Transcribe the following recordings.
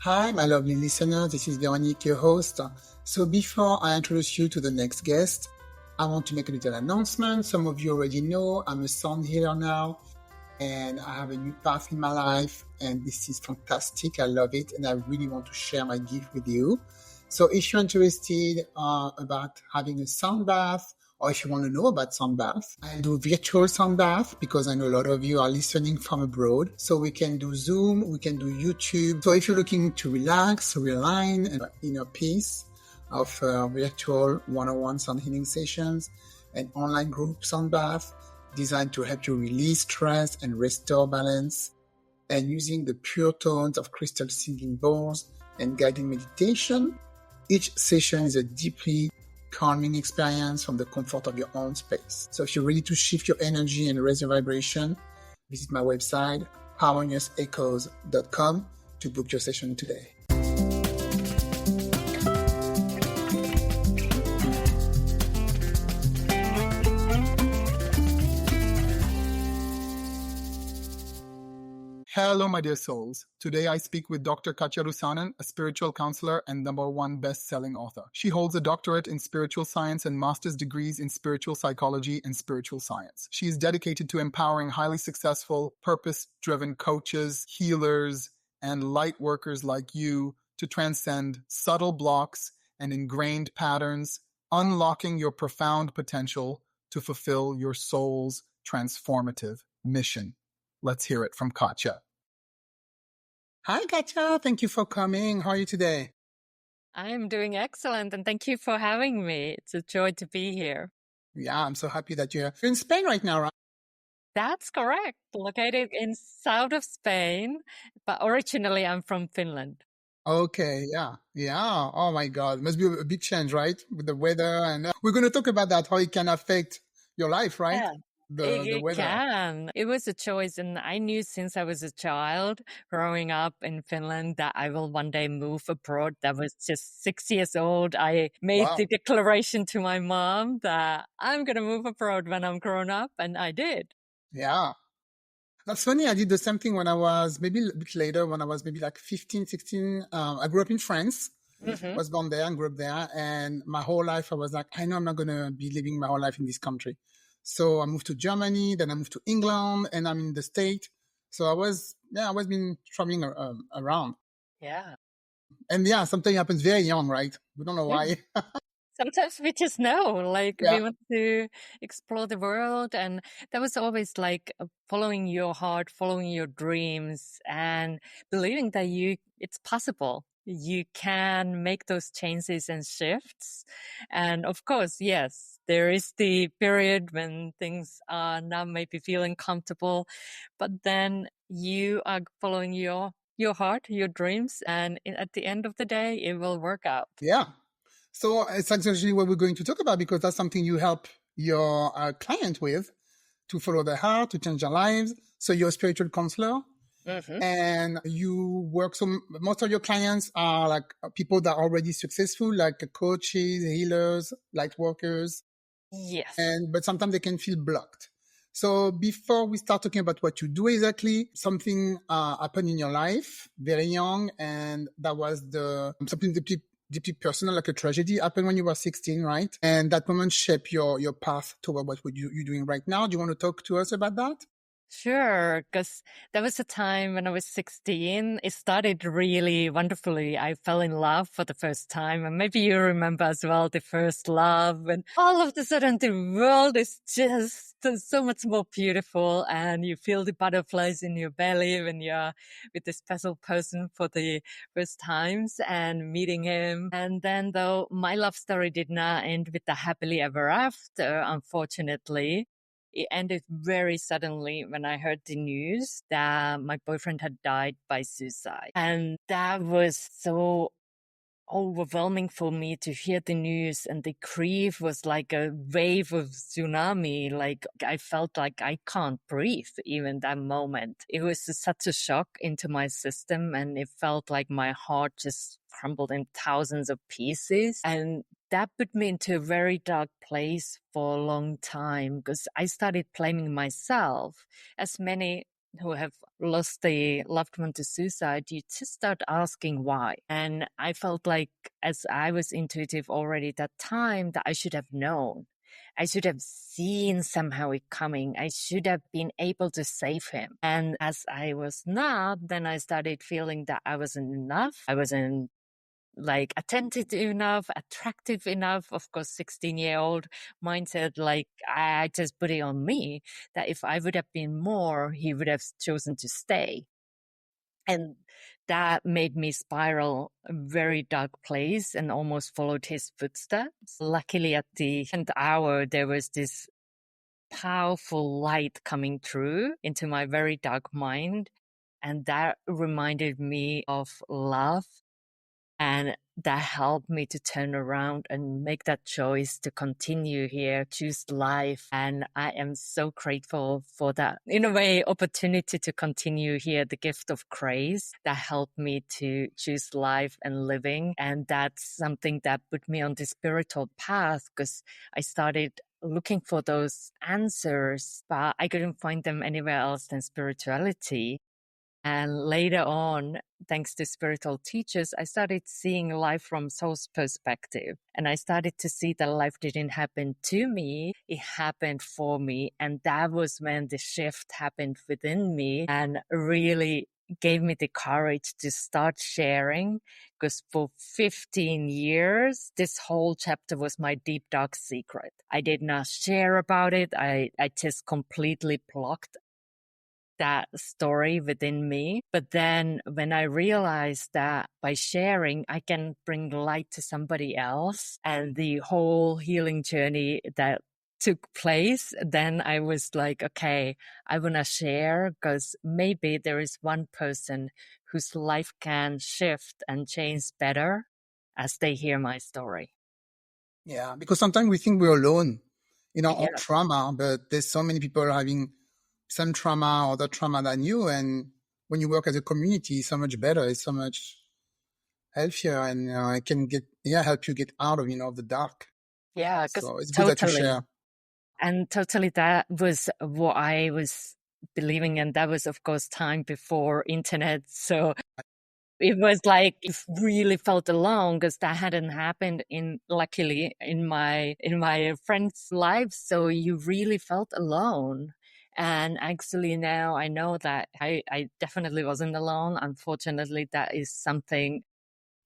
Hi, my lovely listener. This is Veronique, your host. So before I introduce you to the next guest, I want to make a little announcement. Some of you already know I'm a sound healer now, and I have a new path in my life, and this is fantastic. I love it, and I really want to share my gift with you. So if you're interested about having a sound bath, or if you want to know about sound bath, I do virtual sound bath because I know a lot of you are listening from abroad. So we can do Zoom, we can do YouTube. So if you're looking to relax, realign, and inner peace, offer virtual one-on-one sound healing sessions and online group sound bath designed to help you release stress and restore balance, and using the pure tones of crystal singing bowls and guided meditation. Each session is a deeply calming experience from the comfort of your own space. So if you're ready to shift your energy and raise your vibration, visit my website, harmoniousechoes.com, to book your session today. Hello, my dear souls. Today I speak with Dr. Katja Rusanen, a spiritual counselor and #1 best-selling author. She holds a doctorate in spiritual science and master's degrees in spiritual psychology and spiritual science. She is dedicated to empowering highly successful, purpose-driven coaches, healers, and light workers like you to transcend subtle blocks and ingrained patterns, unlocking your profound potential to fulfill your soul's transformative mission. Let's hear it from Katja. Hi, Katja. Thank you for coming. How are you today? I'm doing excellent, and thank you for having me. It's a joy to be here. Yeah, I'm so happy that you're in Spain right now, right? That's correct. Located in south of Spain, but originally I'm from Finland. Okay, yeah. Oh my God. Must be a big change, right? With the weather. And we're going to talk about that, how it can affect your life, right? Yeah. The It weather. can. It was a choice, and I knew since I was a child growing up in Finland that I will one day move abroad. That was just 6 years old. I made the declaration to my mom that I'm going to move abroad when I'm grown up, and I did. Yeah. That's funny. I did the same thing when I was maybe a bit later, when I was maybe like 15, 16. I grew up in France. Was born there and grew up there. And my whole life, I was like, I know I'm not going to be living my whole life in this country. So I moved to Germany, then I moved to England, and I'm in the States. So I was been traveling around. Yeah. And yeah, something happens very young, right? We don't know why. Sometimes we just know, like Yeah. we want to explore the world. And that was always like following your heart, following your dreams, and believing that it's possible. You can make those changes and shifts. And of course, yes, there is the period when things are not maybe feeling comfortable, but then you are following your heart, your dreams, and at the end of the day, it will work out. Yeah. So it's actually what we're going to talk about, because that's something you help your client with, to follow their heart, to change their lives. So you're a spiritual counselor. And you work, so most of your clients are like people that are already successful, like coaches, healers, light workers. Yes. But sometimes they can feel blocked. So before we start talking about what you do exactly, something happened in your life very young, and that was something deeply personal, like a tragedy happened when you were 16, right? And that moment shaped your path toward what you're doing right now. Do you want to talk to us about that? Sure, because there was a time when I was 16, it started really wonderfully. I fell in love for the first time. And maybe you remember as well the first love. And all of a sudden, the world is just so much more beautiful. And you feel the butterflies in your belly when you're with this special person for the first times and meeting him. And then, though, my love story did not end with the happily ever after, unfortunately. It ended very suddenly when I heard the news that my boyfriend had died by suicide. And that was so overwhelming for me to hear the news, and the grief was like a wave of tsunami. Like I felt like I can't breathe even that moment. It was such a shock into my system, and it felt like my heart just crumbled in thousands of pieces. And that put me into a very dark place for a long time, because I started blaming myself, as many who have lost a loved one to suicide, you just start asking why. And I felt like, as I was intuitive already at that time, that I should have known. I should have seen somehow it coming. I should have been able to save him. And as I was not, then I started feeling that I wasn't enough. I wasn't like attentive enough, attractive enough. Of course, 16-year-old mindset, like I just put it on me that if I would have been more, he would have chosen to stay. And that made me spiral a very dark place and almost followed his footsteps. Luckily, at the end hour, there was this powerful light coming through into my very dark mind. And that reminded me of love. And that helped me to turn around and make that choice to continue here, choose life. And I am so grateful for that, in a way, opportunity to continue here, the gift of grace that helped me to choose life and living. And that's something that put me on the spiritual path, because I started looking for those answers, but I couldn't find them anywhere else than spirituality. And later on, thanks to spiritual teachers, I started seeing life from soul's perspective. And I started to see that life didn't happen to me, it happened for me. And that was when the shift happened within me and really gave me the courage to start sharing. Because for 15 years, this whole chapter was my deep, dark secret. I did not share about it. I just completely blocked that story within me. But then when I realized that by sharing, I can bring light to somebody else and the whole healing journey that took place, then I was like, okay, I want to share, because maybe there is one person whose life can shift and change better as they hear my story. Yeah, because sometimes we think we're alone in our own Yeah. trauma, but there's so many people having some trauma or other trauma than you. And when you work as a community, it's so much better. It's so much healthier, and it can help you get out of the dark. Yeah, because So it's good that you totally. share. And totally, that was what I was believing. And that was, of course, time before internet. So it was like, it really felt alone, because that hadn't happened luckily in my friends' lives. So you really felt alone. And actually now I know that I definitely wasn't alone. Unfortunately, that is something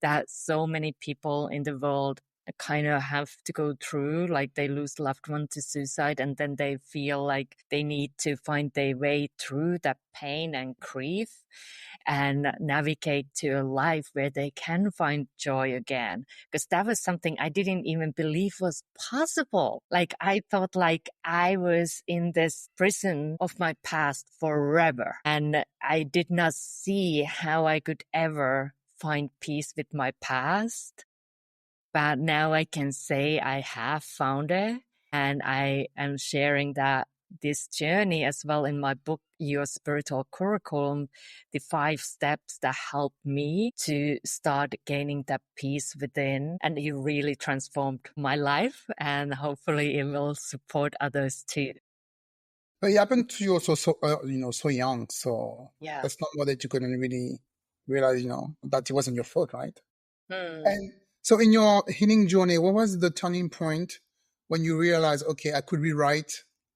that so many people in the world kind of have to go through. Like, they lose loved one to suicide, and then they feel like they need to find their way through that pain and grief and navigate to a life where they can find joy again. Because that was something I didn't even believe was possible. Like, I thought like I was in this prison of my past forever, and I did not see how I could ever find peace with my past. But now I can say I have found it, and I am sharing that this journey as well in my book, Your Spiritual Curriculum, the 5 steps that helped me to start gaining that peace within. And it really transformed my life, and hopefully it will support others too. But it happened to you also so young. So Yeah. that's not what that you couldn't really realize, that it wasn't your fault, right? And so in your healing journey, what was the turning point when you realized, okay, I could rewrite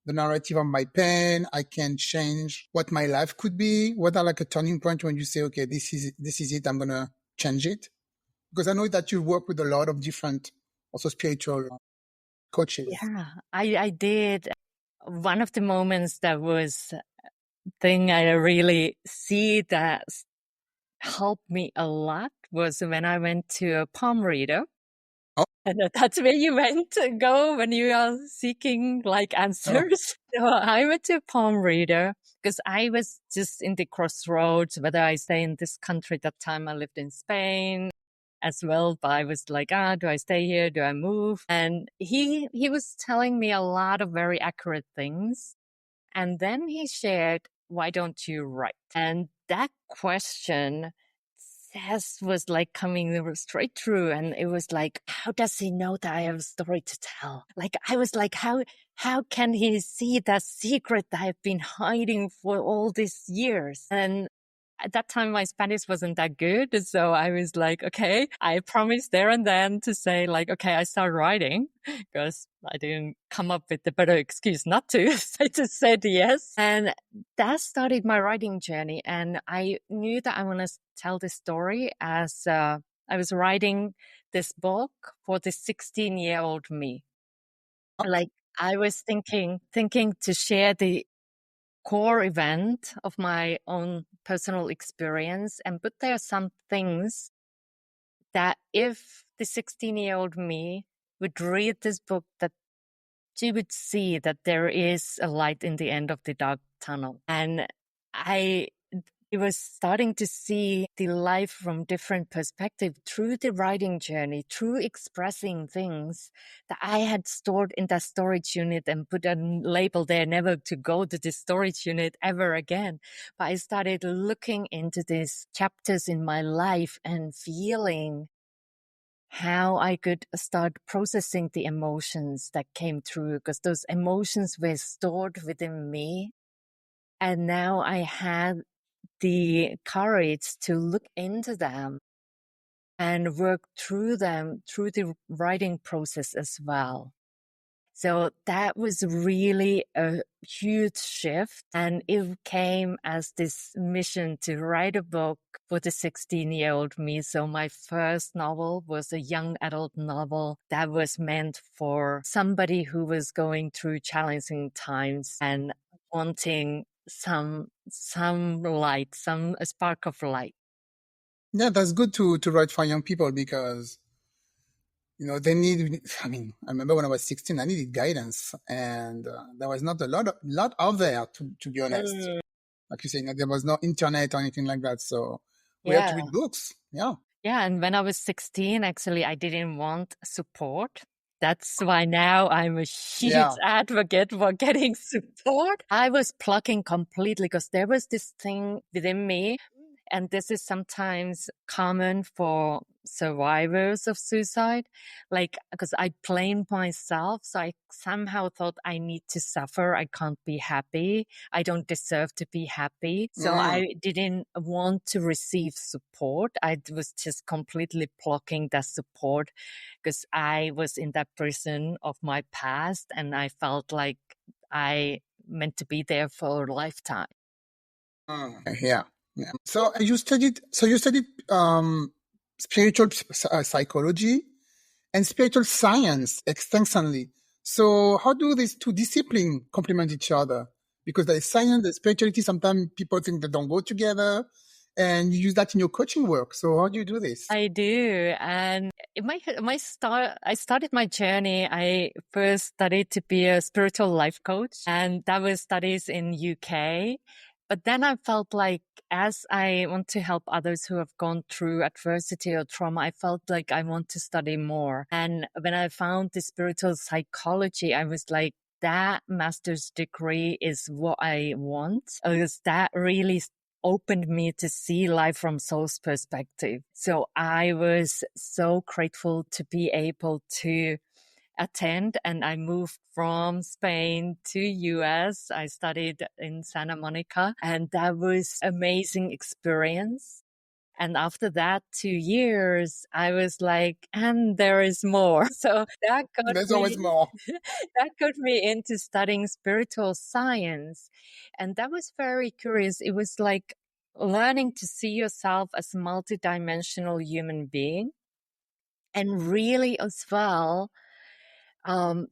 the narrative of my pain. I can change what my life could be. Was that like a turning point when you say, okay, this is it. I'm going to change it? Because I know that you work with a lot of different also spiritual coaches. Yeah, I did. One of the moments that was thing I really see that helped me a lot was when I went to a palm reader. Oh, And that's where you went to go when you are seeking like oh, answers. So I went to a palm reader because I was just in the crossroads, whether I stay in this country. That time I lived in Spain as well, but I was like, do I stay here? Do I move? And he was telling me a lot of very accurate things. And then he shared, why don't you write? And that question was like coming straight through. And it was like, how does he know that I have a story to tell? Like, I was like, how how can he see that secret that I've been hiding for all these years? And at that time, my Spanish wasn't that good. So I was like, okay, I promised there and then to say like, okay, I start writing because I didn't come up with a better excuse not to. I just said yes. And that started my writing journey. And I knew that I want to tell this story as I was writing this book for the 16-year-old me. Like I was thinking to share the core event of my own personal experience and put there some things that if the 16-year-old me would read this book, that she would see that there is a light in the end of the dark tunnel. And I it was starting to see the life from different perspective through the writing journey, through expressing things that I had stored in that storage unit and put a label there, never to go to the storage unit ever again. But I started looking into these chapters in my life and feeling how I could start processing the emotions that came through, because those emotions were stored within me. And now I had the courage to look into them and work through them through the writing process as well. So that was really a huge shift. And it came as this mission to write a book for the 16-year-old me. So my first novel was a young adult novel that was meant for somebody who was going through challenging times and wanting some light, a spark of light. Yeah, that's good to write for young people because, they need, I remember when I was 16, I needed guidance and there was not a lot out there, to be honest. Like you say, there was no internet or anything like that. So we had to read books. Yeah. Yeah. And when I was 16, actually, I didn't want support. That's why now I'm a huge advocate for getting support. I was plugging completely because there was this thing within me. And this is sometimes common for survivors of suicide, like, because I blamed myself. So I somehow thought I need to suffer. I can't be happy. I don't deserve to be happy. So I didn't want to receive support. I was just completely blocking that support because I was in that prison of my past and I felt like I meant to be there for a lifetime. Yeah. So you studied spiritual psychology and spiritual science extensively. So how do these two disciplines complement each other? Because there is science and spirituality. Sometimes people think they don't go together, and you use that in your coaching work. So how do you do this? I do. And I started my journey. I first studied to be a spiritual life coach, and that was studies in UK. But then I felt like as I want to help others who have gone through adversity or trauma, I felt like I want to study more. And when I found the spiritual psychology, I was like, that master's degree is what I want, because that really opened me to see life from soul's perspective. So I was so grateful to be able to attend, and I moved from Spain to US. I studied in Santa Monica, and that was amazing experience. And after that 2 years, I was like, and there is more. So that got There's always me more. that got me into studying spiritual science. And that was very curious. It was like learning to see yourself as a multidimensional human being, and really as well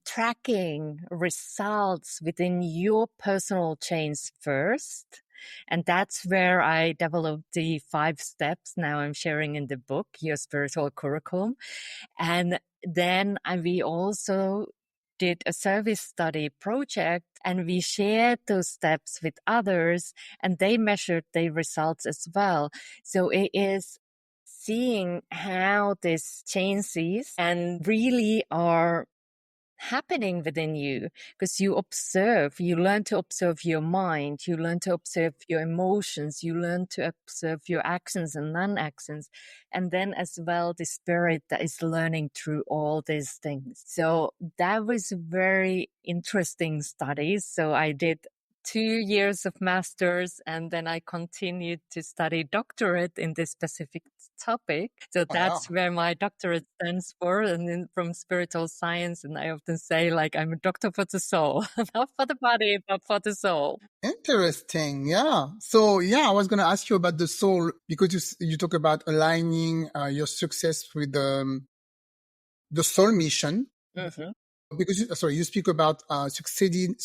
tracking results within your personal change first. And that's where I developed the 5 steps now I'm sharing in the book, Your Spiritual Curriculum. And then we also did a service study project, and we shared those steps with others, and they measured their results as well. So it is seeing how this changes and really are happening within you, because you learn to observe your mind, you learn to observe your emotions, you learn to observe your actions and non-actions, and then as well the spirit that is learning through all these things. So that was very interesting studies. So I did 2 years of master's, and then I continued to study doctorate in this specific topic. So that's where my doctorate stands for, and then from spiritual science. And I often say, like, I'm a doctor for the soul, not for the body, but for the soul. Interesting. Yeah. So I was going to ask you about the soul, because you talk about aligning your success with the soul mission. Mm-hmm. Because you speak about succeeding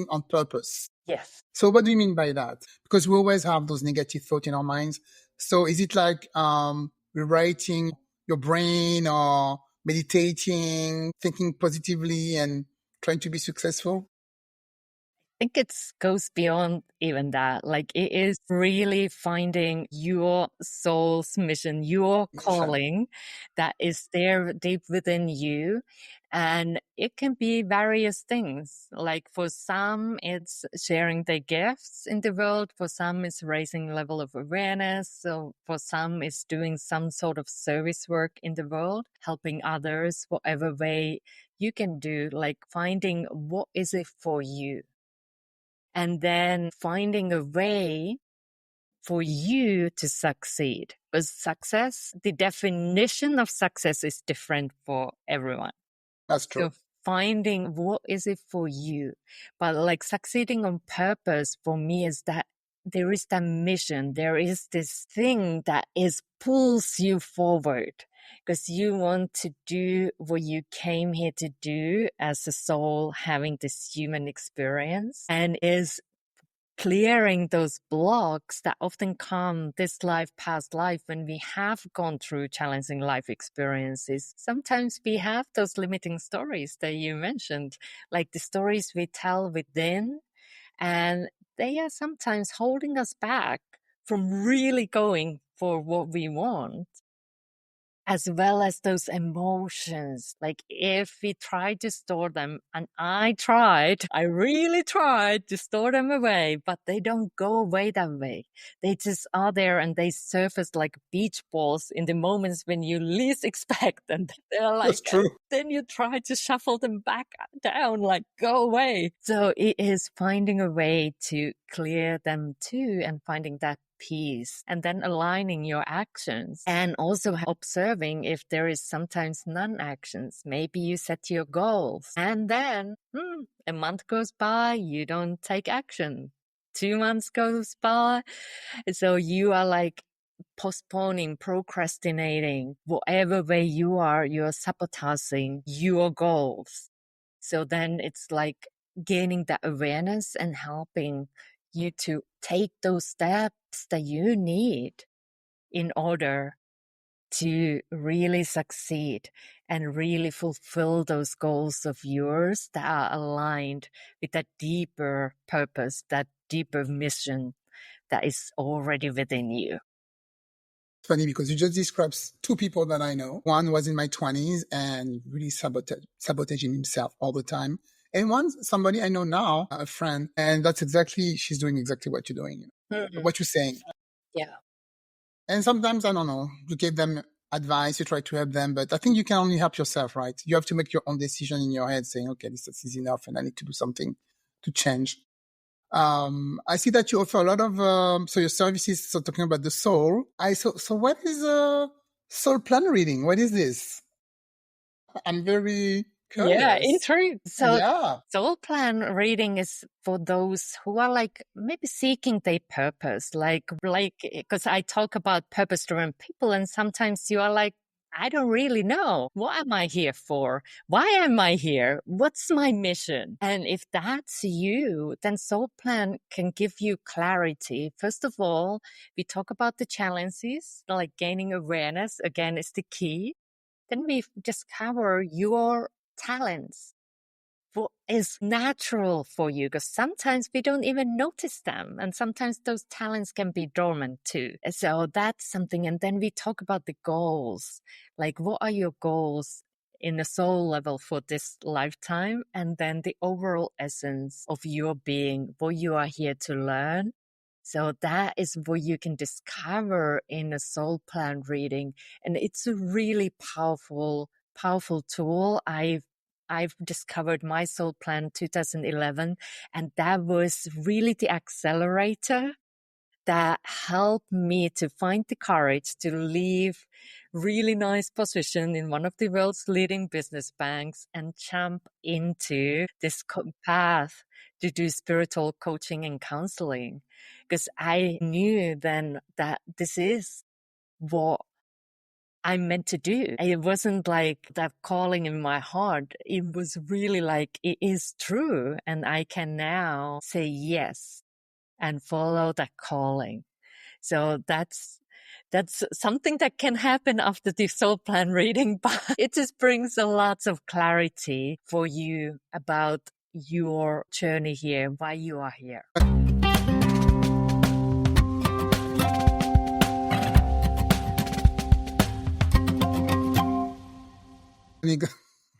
on purpose. Yes. So what do you mean by that? Because we always have those negative thoughts in our minds. So is it like rewriting your brain, or meditating, thinking positively and trying to be successful? I think it goes beyond even that. Like, it is really finding your soul's mission, your calling that is there deep within you. And it can be various things. Like, for some, it's sharing their gifts in the world. For some, it's raising level of awareness. So for some, it's doing some sort of service work in the world, helping others, whatever way you can do, like finding what is it for you. And then finding a way for you to succeed. Because success, the definition of success is different for everyone. That's true. So finding what is it for you. But like succeeding on purpose for me is that there is that mission. There is this thing that pulls you forward, because you want to do what you came here to do as a soul, having this human experience, and is clearing those blocks that often come this life, past life, when we have gone through challenging life experiences. Sometimes we have those limiting stories that you mentioned, like the stories we tell within, and they are sometimes holding us back from really going for what we want, as well as those emotions. Like, if we try to store them, and I really tried to store them away, but they don't go away that way. They just are there, and they surface like beach balls in the moments when you least expect. And they're like, That's true. then you try to shuffle them back down, like, go away. So it is finding a way to clear them too, and finding that peace, and then aligning your actions, and also observing if there is sometimes non-actions. Maybe you set your goals, and then a month goes by, you don't take action. 2 months goes by, so you are like postponing, procrastinating, whatever way you're sabotaging your goals. So then it's like gaining that awareness and helping you to take those steps that you need in order to really succeed and really fulfill those goals of yours that are aligned with that deeper purpose, that deeper mission that is already within you. Funny, because you just described two people that I know. One was in my 20s and really sabotaging himself all the time. And somebody I know now, a friend, and she's doing exactly what you're doing, what you're saying. Yeah. And sometimes, I don't know, you give them advice, you try to help them, but I think you can only help yourself, right? You have to make your own decision in your head saying, okay, this is enough and I need to do something to change. I see that you offer a lot of, so your services, so talking about the soul. So what is a soul plan reading? What is this? I'm very curious. Yeah, intrigued. So Yeah. soul plan reading is for those who are like maybe seeking their purpose, like, because I talk about purpose-driven people, and sometimes you are like, I don't really know. What am I here for? Why am I here? What's my mission? And if that's you, then soul plan can give you clarity. First of all, we talk about the challenges, like gaining awareness, again, is the key. Then we discover your talents, what is natural for you, because sometimes we don't even notice them, and sometimes those talents can be dormant too. So that's something. And then we talk about the goals, like, what are your goals in the soul level for this lifetime, and then the overall essence of your being, what you are here to learn. So that is what you can discover in a soul plan reading. And it's a really powerful tool. I've discovered my soul plan 2011, and that was really the accelerator that helped me to find the courage to leave really nice position in one of the world's leading business banks and jump into this path to do spiritual coaching and counseling. Because I knew then that this is what I'm meant to do. It wasn't like that calling in my heart. It was really like, it is true. And I can now say yes and follow that calling. So that's something that can happen after the soul plan reading, but it just brings a lot of clarity for you about your journey here, why you are here.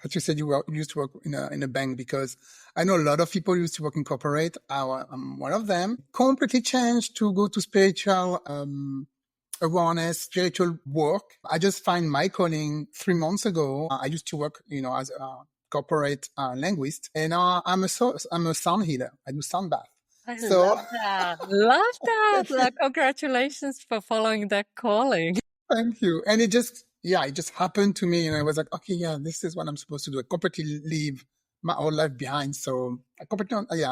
But you said you used to work in a bank, because I know a lot of people used to work in corporate. I'm one of them. Completely changed to go to spiritual awareness, spiritual work. I just find my calling 3 months ago. I used to work, as a corporate linguist, and I'm a sound healer. I do sound bath. I love that. Love that. Like, congratulations for following that calling. Thank you. And it just happened to me. And I was like, okay, yeah, this is what I'm supposed to do. I completely leave my whole life behind. So I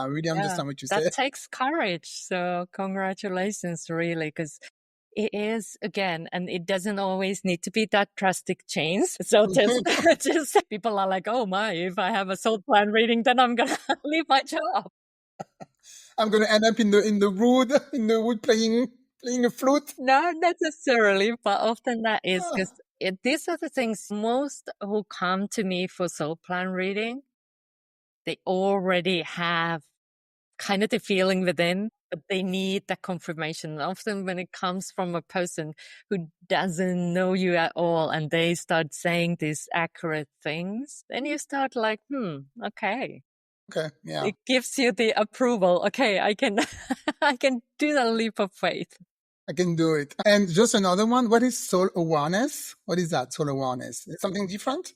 really understand what you said. That takes courage. So congratulations, really, because it is, again, and it doesn't always need to be that drastic change. So just people are like, oh my, if I have a soul plan reading, then I'm going to leave my job. I'm going to end up in the wood playing a flute. Not necessarily, but often that is, because these are the things most who come to me for soul plan reading, they already have kind of the feeling within, but they need that confirmation. Often when it comes from a person who doesn't know you at all and they start saying these accurate things, then you start like, okay. Okay, yeah. It gives you the approval. Okay, I can I can do the leap of faith. I can do it. And just another one, what is soul awareness? What is that, soul awareness? Is it something different?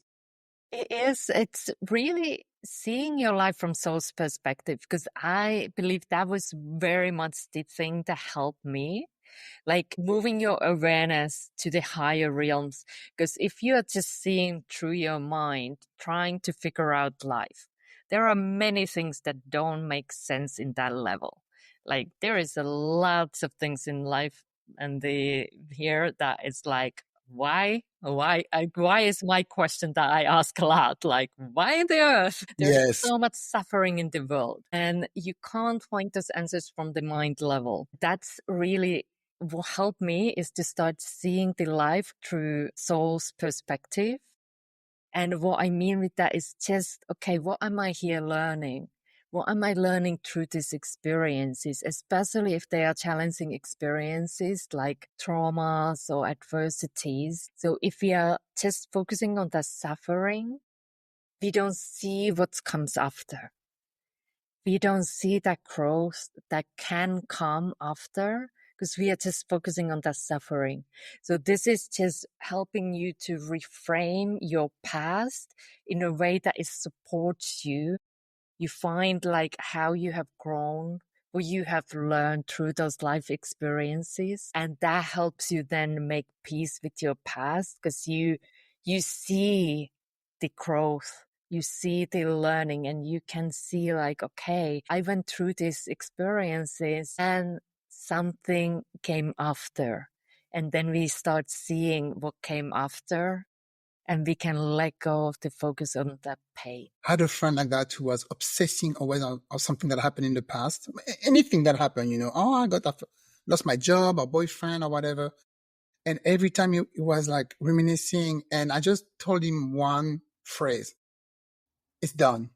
It is. It's really seeing your life from soul's perspective, because I believe that was very much the thing that helped me. Like moving your awareness to the higher realms. Because if you are just seeing through your mind, trying to figure out life, there are many things that don't make sense in that level. Like there is a lots of things in life and here that is like, why is my question that I ask a lot, like, why the earth? There's so much suffering in the world, and you can't find those answers from the mind level. That's really what helped me, is to start seeing the life through soul's perspective. And what I mean with that is just, okay, what am I here learning? What am I learning through these experiences, especially if they are challenging experiences like traumas or adversities? So if we are just focusing on the suffering, we don't see what comes after. We don't see that growth that can come after, because we are just focusing on the suffering. So this is just helping you to reframe your past in a way that it supports you. You find like how you have grown, what you have learned through those life experiences. And that helps you then make peace with your past, because you see the growth, you see the learning, and you can see like, okay, I went through these experiences and something came after. And then we start seeing what came after, and we can let go of the focus on that pain. I had a friend like that who was obsessing always on something that happened in the past. Anything that happened, I lost my job or boyfriend or whatever. And every time he was like reminiscing, and I just told him one phrase: it's done.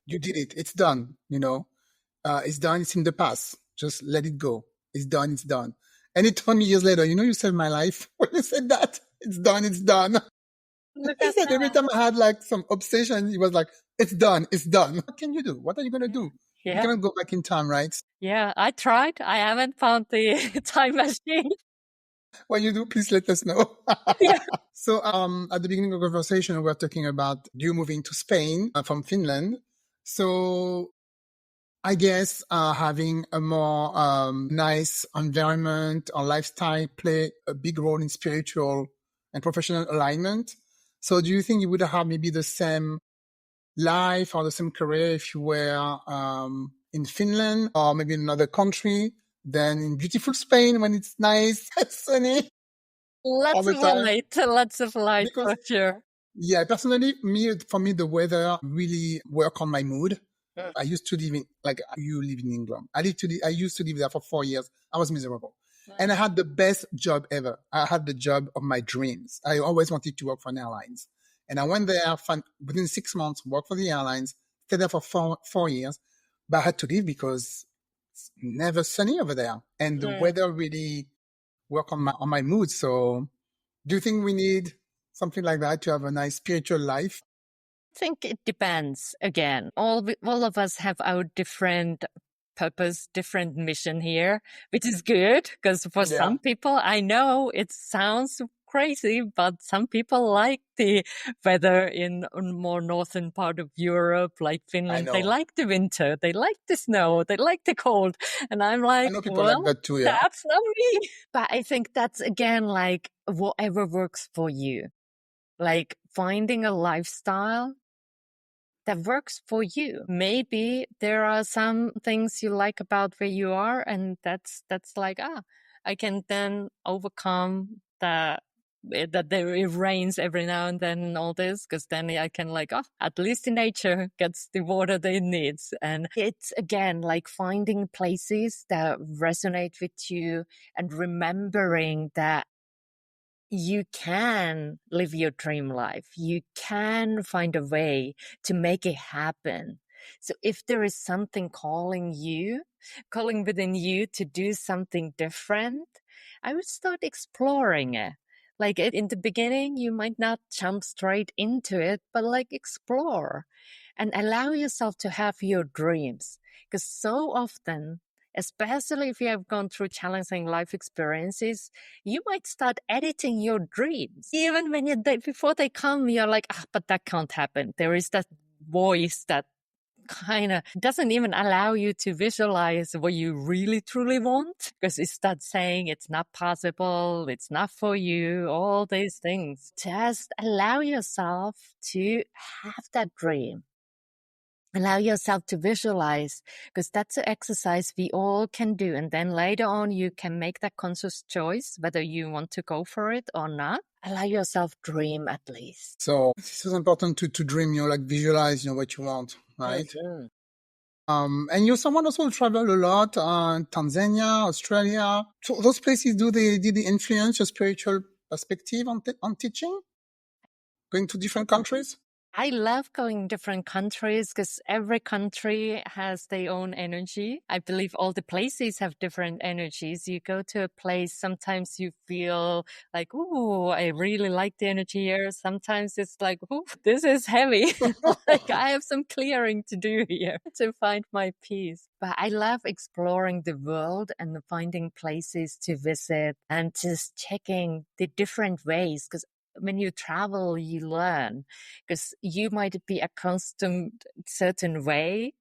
You did it. It's done. It's done. It's in the past. Just let it go. It's done. It's done. And he told me years later, you saved my life when you said that. It's done. It's done. Look He at said every that. time I had like some obsession, he was like, it's done, it's done. What can you do? What are you going to do? You Yeah. cannot go back in time, right? Yeah. I tried. I haven't found the time machine. When you do, please let us know. Yeah. So, at the beginning of the conversation, we were talking about you moving to Spain from Finland. So, I guess having a more nice environment or lifestyle play a big role in spiritual and professional alignment. So, do you think you would have maybe the same life or the same career if you were in Finland or maybe in another country than in beautiful Spain when it's nice and sunny all Lots the of time? light. Lots of light Because for sure. yeah, personally, for me, the weather really work on my mood. Mm. I used to live in, like you live in England. I used to live there for 4 years. I was miserable. And I had the best job ever. I had the job of my dreams. I always wanted to work for an airlines. And I went there within 6 months, worked for the airlines, stayed there for 4 years. But I had to leave because it's never sunny over there. And the Mm. weather really worked on my mood. So do you think we need something like that to have a nice spiritual life? I think it depends. Again, all of us have our different purpose, different mission here, which is good because for Yeah, some people, I know it sounds crazy, but some people like the weather in a more northern part of Europe, like I Finland. They know. like the winter, they like the snow, they like the cold. And I'm I like, know people like well, that too. Yeah, that's not me. But I think that's again like whatever works for you, like finding a lifestyle that works for you. Maybe there are some things you like about where you are, and that's like, I can then overcome that there it rains every now and then and all this, because then I can like, at least the nature gets the water that it needs. And it's again like finding places that resonate with you and remembering that you can live your dream life. You can find a way to make it happen. So if there is something calling within you to do something different, I would start exploring it. Like in the beginning, you might not jump straight into it, but like explore and allow yourself to have your dreams. Because so often, especially if you have gone through challenging life experiences, you might start editing your dreams. Even when before they come, you're like, but that can't happen. There is that voice that kind of doesn't even allow you to visualize what you really truly want, because it starts saying it's not possible, it's not for you, all these things. Just allow yourself to have that dream. Allow yourself to visualize, because that's an exercise we all can do. And then later on, you can make that conscious choice whether you want to go for it or not. Allow yourself dream at least. so this is important to dream, like visualize, what you want, right? Mhm. And you're someone also who travel a lot, Tanzania, Australia. So those places, did they influence your spiritual perspective on teaching, going to different countries? I love going different countries because every country has their own energy. I believe all the places have different energies. You go to a place, sometimes you feel like, ooh, I really like the energy here. Sometimes it's like, ooh, this is heavy. Like I have some clearing to do here to find my peace. But I love exploring the world and finding places to visit and just checking the different ways, because when you travel, you learn, because you might be accustomed certain way,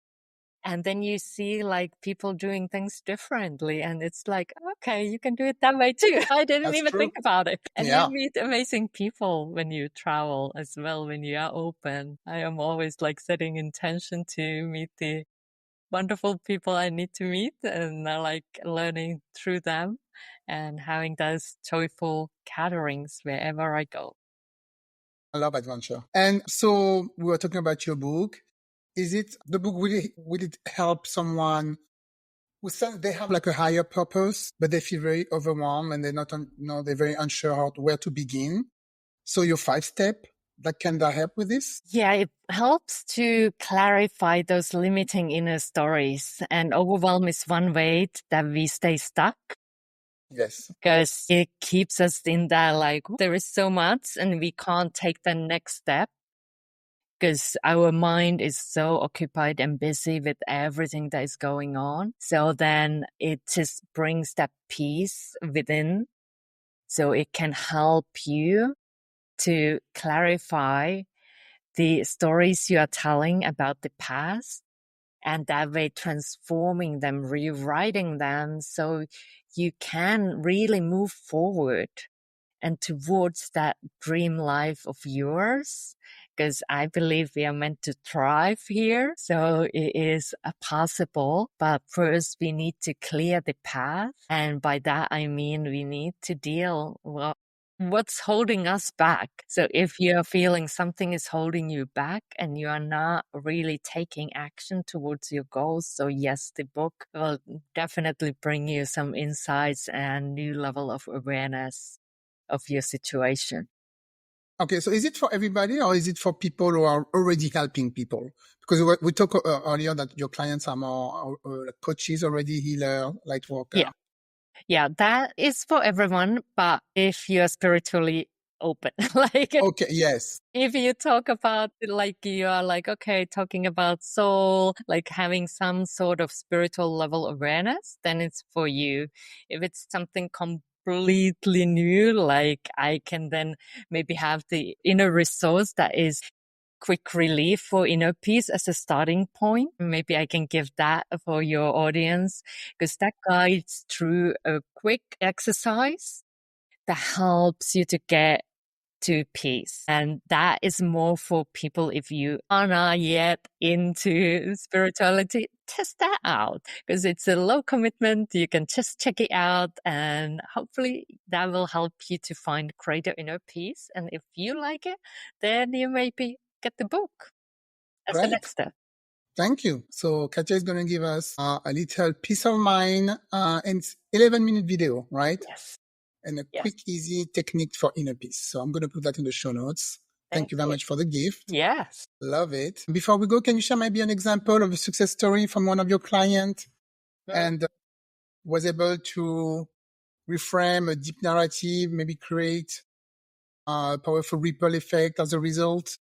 and then you see like people doing things differently, and it's like, okay, you can do it that way too. I didn't That's even true. think about it. And you Yeah, meet amazing people when you travel as well, when you are open. I am always like setting intention to meet the wonderful people I need to meet, and I like learning through them and having those joyful gatherings wherever I go. I love adventure. And so we were talking about your book. Is it the book? Will it help someone who says they have like a higher purpose, but they feel very overwhelmed and they're not, they're very unsure where to begin? So your 5 step, that can that help with this? Yeah, it helps to clarify those limiting inner stories. And overwhelm is one way that we stay stuck. Yes. because it keeps us in that, like, there is so much and we can't take the next step because our mind is so occupied and busy with everything that is going on. So then it just brings that peace within. So it can help you to clarify the stories you are telling about the past, and that way transforming them, rewriting them so you can really move forward and towards that dream life of yours. Because I believe we are meant to thrive here. So it is possible, but first we need to clear the path. And by that, I mean, we need to deal with what's holding us back. So if you're feeling something is holding you back and you are not really taking action towards your goals, so yes, the book will definitely bring you some insights and new level of awareness of your situation. Okay, so is it for everybody or is it for people who are already helping people? Because we talked earlier that your clients are more coaches already, healer, light worker. Yeah, that is for everyone, but if you're spiritually open, like, Okay, yes. if you talk about, like, you are like, okay, talking about soul, like having some sort of spiritual level awareness, then it's for you. If it's something completely new, like I can then maybe have the inner resource that is quick relief for inner peace as a starting point. Maybe I can give that for your audience, because that guides through a quick exercise that helps you to get to peace. And that is more for people if you are not yet into spirituality. Test that out because it's a low commitment. You can just check it out and hopefully that will help you to find greater inner peace. And if you like it, then you maybe get the book as the Great. next step. Thank you. So Katja is going to give us a little peace of mind and 11-minute video, right? Yes. And a Yes. quick, easy technique for inner peace. So I'm going to put that in the show notes. Thank you very much for the gift. Yes. Love it. Before we go, can you share maybe an example of a success story from one of your clients and was able to reframe a deep narrative, maybe create a powerful ripple effect as a result?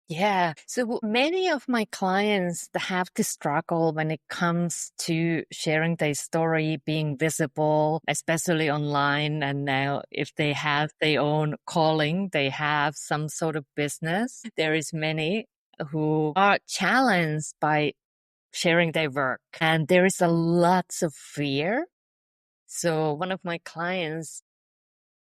Yeah. So many of my clients have to struggle when it comes to sharing their story, being visible, especially online. And now if they have their own calling, they have some sort of business, there is many who are challenged by sharing their work. And there is a lot of fear. So one of my clients,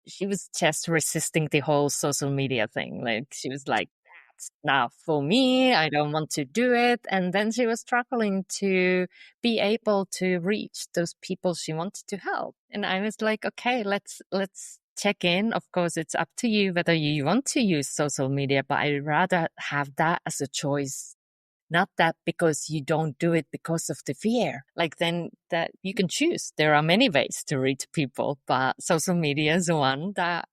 she was just resisting the whole social media thing. Like she was like, that's not for me. I don't want to do it. And then she was struggling to be able to reach those people she wanted to help. And I was like, okay, let's check in. Of course, it's up to you whether you want to use social media, but I'd rather have that as a choice. Not that because you don't do it because of the fear. Like then that you can choose. There are many ways to reach people, but social media is one that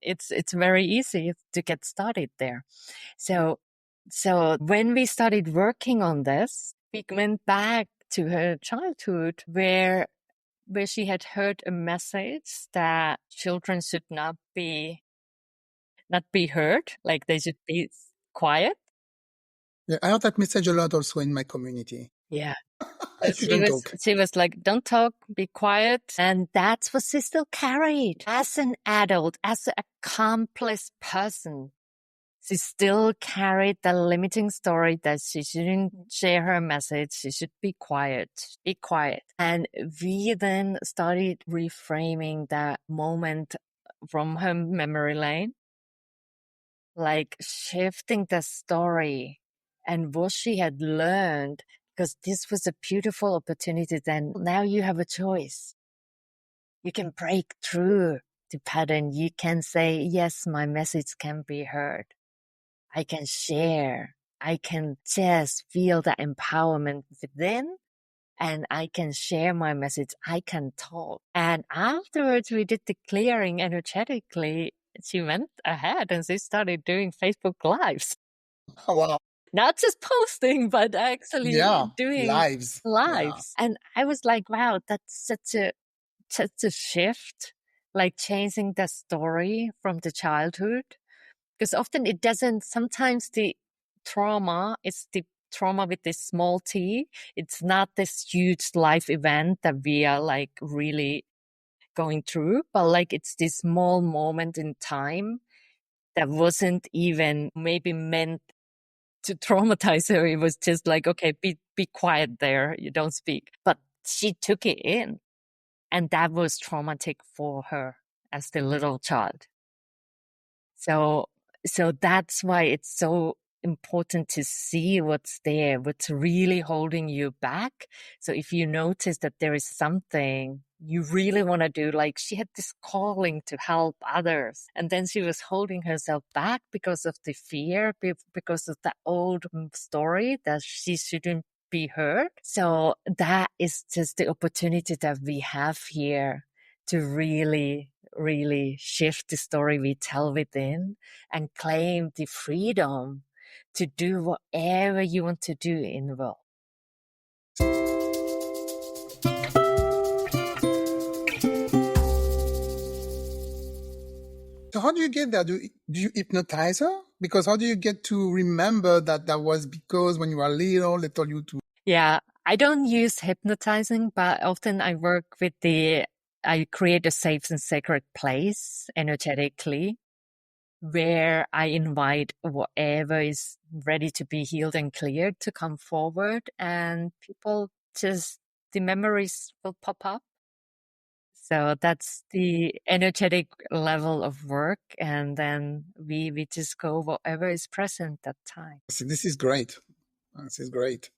it's very easy to get started there. So when we started working on this, we went back to her childhood where she had heard a message that children should not be heard, like they should be quiet. Yeah, I heard that message a lot also in my community. Yeah. I shouldn't talk. She was like, don't talk, be quiet. And that's what she still carried as an adult, as an accomplished person. She still carried the limiting story that she shouldn't share her message. She should be quiet, be quiet. And we then started reframing that moment from her memory lane, like shifting the story and what she had learned, because this was a beautiful opportunity. Then now you have a choice. You can break through the pattern. You can say, yes, my message can be heard. I can share. I can just feel the empowerment within and I can share my message. I can talk. And afterwards, we did the clearing energetically. She went ahead and she started doing Facebook Lives. Oh, wow. Not just posting, but actually doing Lives. lives. Yeah. And I was like, wow, that's such a just a shift, like changing the story from the childhood. Because often it doesn't, sometimes the trauma is the trauma with this small t. It's not this huge life event that we are like really going through, but like it's this small moment in time that wasn't even maybe meant to traumatize her. It was just like, okay, be quiet there. You don't speak. But she took it in, and that was traumatic for her as the little child. So that's why it's so important to see what's there, what's really holding you back. So if you notice that there is something you really want to do, like she had this calling to help others, and then she was holding herself back because of the fear, because of the old story that she shouldn't be heard. So that is just the opportunity that we have here to really shift the story we tell within and claim the freedom to do whatever you want to do in the world. So how do you get there? Do you hypnotize her? Because how do you get to remember that was because when you were little, they told you to? Yeah, I don't use hypnotizing, but often I work with I create a safe and sacred place energetically where I invite whatever is ready to be healed and cleared to come forward, and people just, the memories will pop up. So that's the energetic level of work. And then we just go whatever is present that time. So this is great. This is great.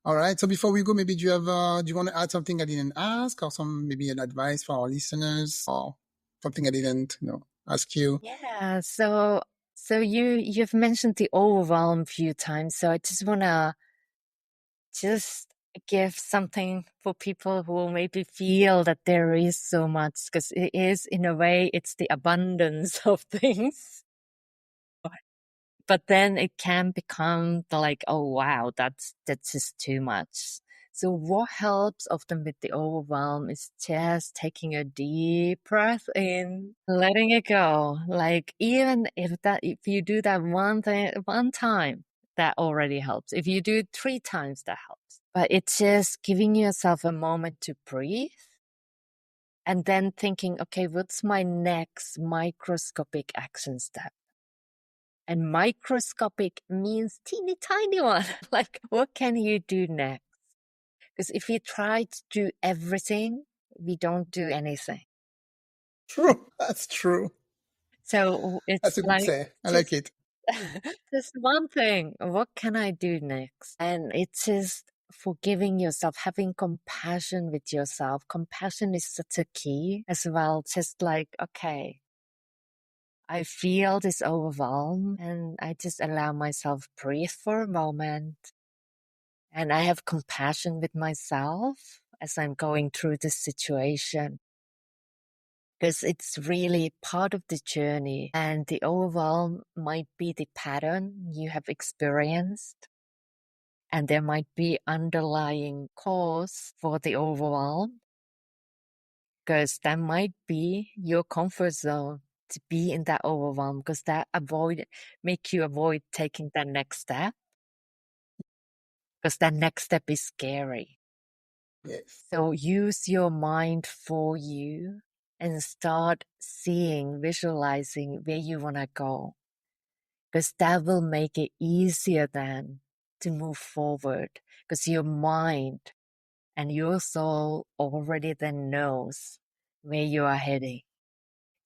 All right. So before we go, maybe do you want to add something I didn't ask, or maybe an advice for our listeners, or something I didn't, ask you? Yeah. So you've mentioned the overwhelm a few times. So I just want to just give something for people who maybe feel that there is so much, because it is, in a way, it's the abundance of things. But then it can become like, oh wow, that's just too much. So what helps often with the overwhelm is just taking a deep breath in, letting it go. Like even if you do that one time, that already helps. If you do it 3 times, that helps. But it's just giving yourself a moment to breathe and then thinking, okay, what's my next microscopic action step? And microscopic means teeny tiny one. Like, what can you do next? Because if you try to do everything, we don't do anything. True. That's true. So That's it's a good like, say. I like it. just one thing. What can I do next? And it's just forgiving yourself, having compassion with yourself. Compassion is such a key as well. Just like, okay, I feel this overwhelm and I just allow myself breathe for a moment. And I have compassion with myself as I'm going through this situation, because it's really part of the journey, and the overwhelm might be the pattern you have experienced. And there might be underlying cause for the overwhelm, because that might be your comfort zone to be in that overwhelm, because that make you avoid taking that next step, because that next step is scary. Yes. So use your mind for you and start seeing, visualizing where you want to go, because that will make it easier then to move forward, because your mind and your soul already then knows where you are heading.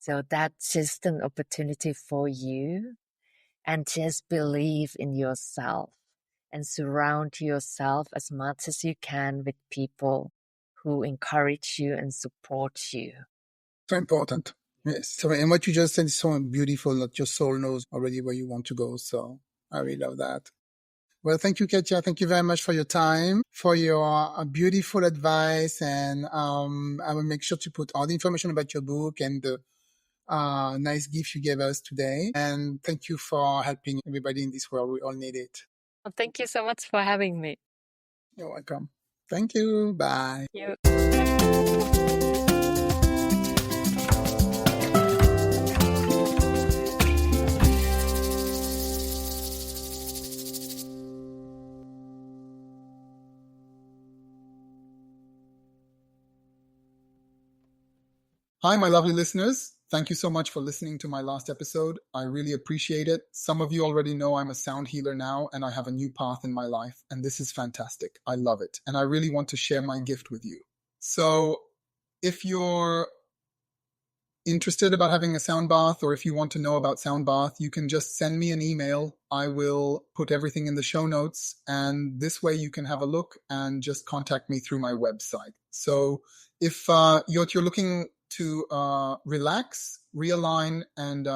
So that's just an opportunity for you, and just believe in yourself and surround yourself as much as you can with people who encourage you and support you. So important. Yes. So, and what you just said is so beautiful that your soul knows already where you want to go. So I really love that. Well, thank you, Katja. Thank you very much for your time, for your beautiful advice. And I will make sure to put all the information about your book and the nice gift you gave us today. And thank you for helping everybody in this world. We all need it. Well, thank you so much for having me. You're welcome. Thank you. Bye. Thank you. Hi, my lovely listeners. Thank you so much for listening to my last episode. I really appreciate it. Some of you already know I'm a sound healer now, and I have a new path in my life, and this is fantastic. I love it, and I really want to share my gift with you. So if you're interested about having a sound bath, or if you want to know about sound bath, you can just send me an email. I will put everything in the show notes, and this way you can have a look and just contact me through my website. So if you're looking to relax, realign, and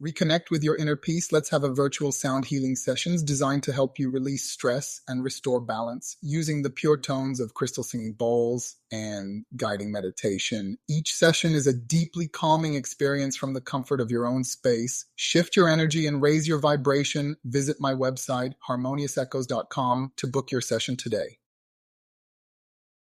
reconnect with your inner peace, let's have a virtual sound healing sessions designed to help you release stress and restore balance using the pure tones of crystal singing bowls and guiding meditation. Each session is a deeply calming experience from the comfort of your own space. Shift your energy and raise your vibration. Visit my website, harmoniousechoes.com, to book your session today.